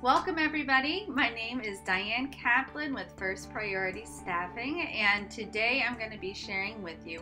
Welcome everybody. My name is Diane Kaplan with First Priority Staffing, and today I'm going to be sharing with you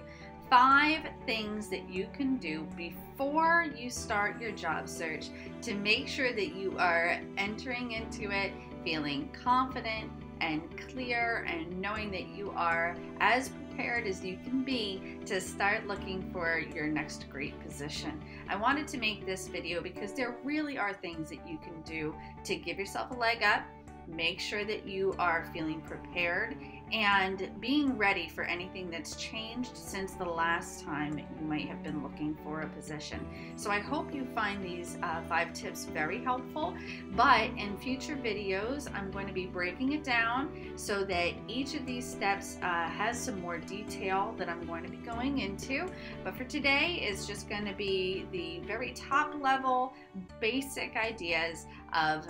5 things that you can do before you start your job search to make sure that you are entering into it feeling confident and clear and knowing that you are as prepared as you can be to start looking for your next great position. I wanted to make this video because there really are things that you can do to give yourself a leg up, make sure that you are feeling prepared and being ready for anything that's changed since the last time you might have been looking for a position. So I hope you find these 5 tips very helpful, but in future videos I'm going to be breaking it down so that each of these steps has some more detail that I'm going to be going into. But for today, it's just going to be the very top level basic ideas of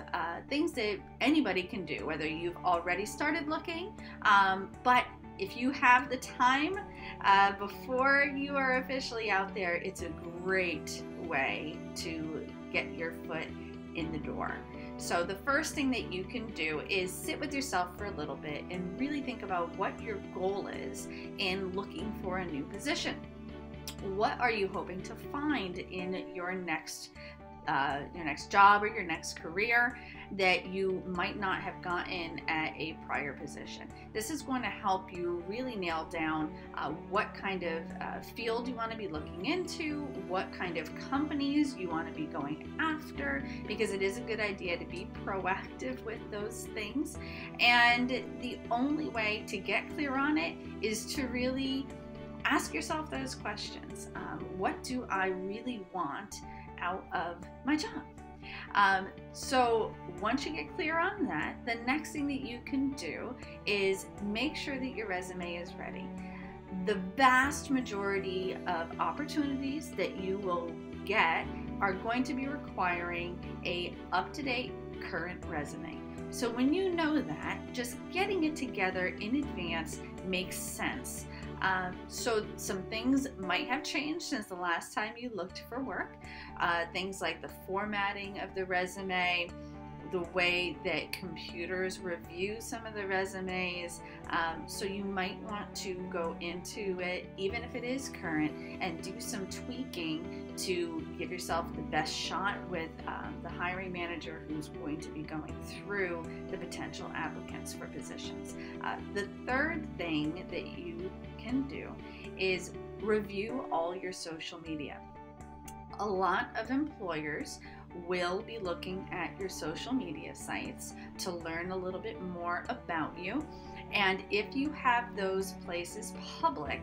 things that anybody can do, whether you've already started looking, but if you have the time before you are officially out there, it's a great way to get your foot in the door. So the first thing that you can do is sit with yourself for a little bit and really think about what your goal is in looking for a new position. What are you hoping to find in your next job or your next career that you might not have gotten at a prior position? This is going to help you really nail down what kind of field you want to be looking into, what kind of companies you want to be going after, because it is a good idea to be proactive with those things. And the only way to get clear on it is to really ask yourself those questions. What do I really want out of my job? So once you get clear on that, the next thing that you can do is make sure that your resume is ready. The vast majority of opportunities that you will get are going to be requiring a up-to-date current resume. So when you know that, just getting it together in advance makes sense. So some things might have changed since the last time you looked for work. Things like the formatting of the resume, the way that computers review some of the resumes. So you might want to go into it, even if it is current, and do some tweaking to give yourself the best shot with the hiring manager who's going to be going through the potential applicants for positions. The third thing that you can do is review all your social media. A lot of employers will be looking at your social media sites to learn a little bit more about you, and if you have those places public,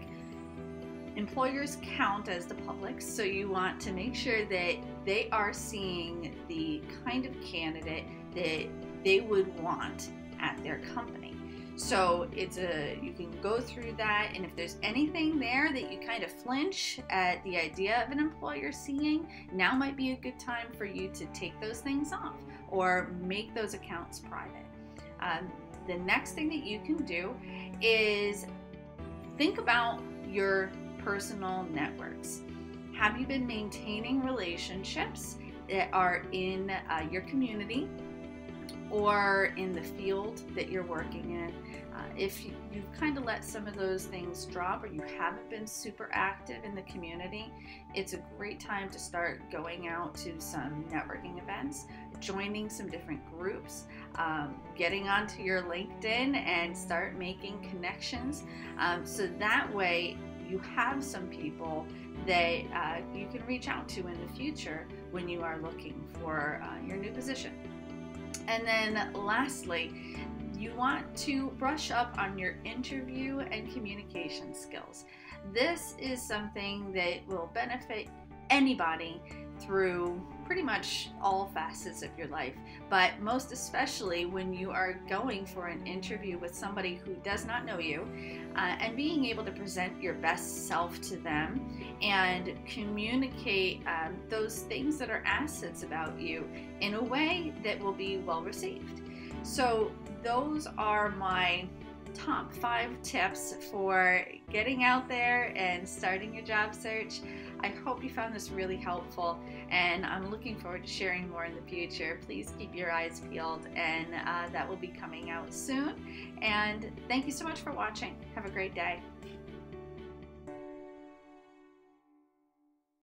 employers count as the public, so you want to make sure that they are seeing the kind of candidate that they would want at their company. So you can go through that, and if there's anything there that you kind of flinch at the idea of an employer seeing, now might be a good time for you to take those things off or make those accounts private. The next thing that you can do is think about your personal networks. Have you been maintaining relationships that are in your community or in the field that you're working in? If you've kind of let some of those things drop, or you haven't been super active in the community, it's a great time to start going out to some networking events, joining some different groups, getting onto your LinkedIn and start making connections. So that way you have some people that you can reach out to in the future when you are looking for your new position. And then lastly, you want to brush up on your interview and communication skills. This is something that will benefit anybody through pretty much all facets of your life, but most especially when you are going for an interview with somebody who does not know you, and being able to present your best self to them and communicate those things that are assets about you in a way that will be well received. So those are my top 5 tips for getting out there and starting your job search. I hope you found this really helpful, and I'm looking forward to sharing more in the future. Please keep your eyes peeled, and that will be coming out soon. And thank you so much for watching. Have a great day.